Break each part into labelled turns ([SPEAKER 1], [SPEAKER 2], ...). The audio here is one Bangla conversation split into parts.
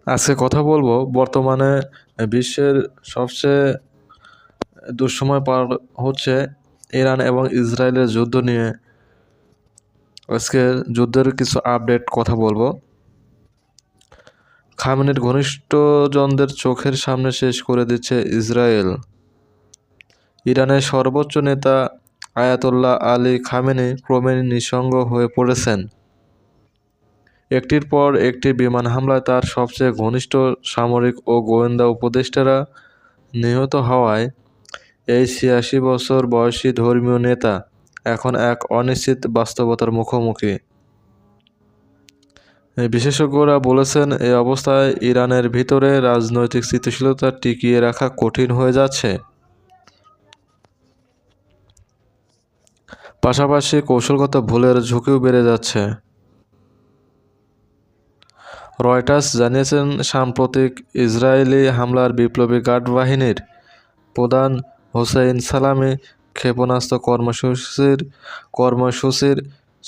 [SPEAKER 1] আজকে কথা বলবো বর্তমানে বিশ্বের সবচেয়ে দুঃসময় পার হচ্ছে ইরান এবং ইসরায়েলের যুদ্ধ নিয়ে। আজকে যুদ্ধের কিছু আপডেট কথা বলবো। খামেনির ঘনিষ্ঠজনদের চোখের সামনে শেষ করে দিচ্ছে ইসরায়েল। ইরানের সর্বোচ্চ নেতা আয়াতোল্লাহ আলী খামেনি ক্রমে নিঃসঙ্গ হয়ে পড়েছেন। একটির পর একটি বিমান হামলায় তার সবচেয়ে ঘনিষ্ঠ সামরিক ও গোয়েন্দা উপদেষ্টারা নিহত হওয়ায় এই ৮৬ বছর বয়সী ধর্মীয় নেতা এখন এক অনিশ্চিত বাস্তবতার মুখোমুখি। বিশেষজ্ঞরা বলেছেন, এই অবস্থায় ইরানের ভিতরে রাজনৈতিক স্থিতিশীলতা টিকিয়ে রাখা কঠিন হয়ে যাচ্ছে। পাশাপাশি কৌশলগত ভুলের ঝুঁকিও বেড়ে যাচ্ছে। রয়টার্স জানিয়েছেন, সাম্প্রতিক ইসরায়েলি হামলার বিপ্লবী গার্ড বাহিনীর প্রধান হোসেইন সালামি ক্ষেপণাস্ত্র কর্মসূচির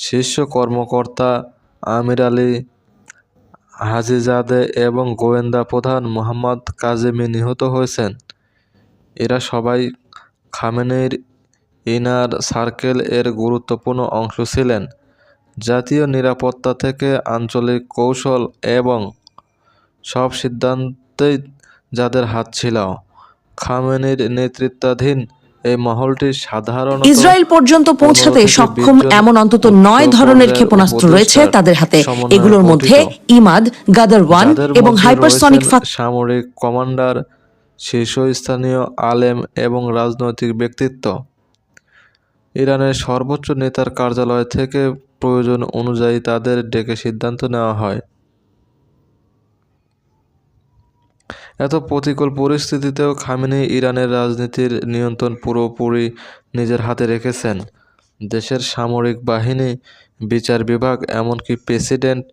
[SPEAKER 1] শীর্ষ কর্মকর্তা আমির আলী হাজিজাদে এবং গোয়েন্দা প্রধান মোহাম্মদ কাজেমি নিহত হয়েছেন। এরা সবাই খামেনির ইনার সার্কেল এর গুরুত্বপূর্ণ অংশ ছিলেন। জাতীয় নিরাপত্তা থেকে আঞ্চলিক কৌশল এবং সব সিদ্ধান্তেই যাদের হাত ছিল। খামেনির নেতৃত্বাধীন এই মহলটি সাধারণত
[SPEAKER 2] ইসরায়েল পর্যন্ত পৌঁছাতে সক্ষম এমন অন্তত ৯ ধরনের ক্ষেপণাস্ত্র রয়েছে তাদের হাতে। এগুলোর মধ্যে ইমাদ, গাদার-1 এবং হাইপারসনিক
[SPEAKER 1] সামরিক কমান্ডার, শীর্ষস্থানীয় আলেম এবং রাজনৈতিক ব্যক্তিত্ব। ইরানের সর্বোচ্চ নেতার কার্যালয় থেকে প্রয়োজন অনুযায়ী তাদের ডেকে সিদ্ধান্ত নেওয়া হয়। এত প্রতিকূল পরিস্থিতিতেও খামেনি ইরানের রাজনীতির নিয়ন্ত্রণ পুরোপুরি নিজের হাতে রেখেছেন। দেশের সামরিক বাহিনী, বিচার বিভাগ, এমনকি প্রেসিডেন্ট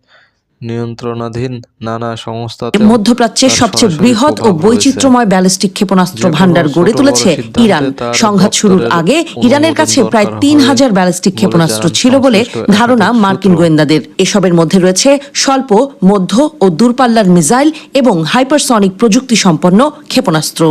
[SPEAKER 1] নিয়ন্ত্রণাধীন নানা সংস্থাতে
[SPEAKER 2] মধ্যপ্রাচ্যের সবচেয়ে বৃহৎ ও বৈচিত্র্যময় ব্যালিস্টিক ক্ষেপণাস্ত্র ভান্ডার গড়ে তুলেছে ইরান। সংঘাত শুরুর আগে ইরানের কাছে প্রায় ৩,০০০ ব্যালিস্টিক ক্ষেপণাস্ত্র ছিল বলে ধারণা মার্কিন গোয়েন্দাদের। এসবের মধ্যে রয়েছে স্বল্প, মধ্য ও দূরপাল্লার মিসাইল এবং হাইপারসনিক প্রযুক্তি সম্পন্ন ক্ষেপণাস্ত্র।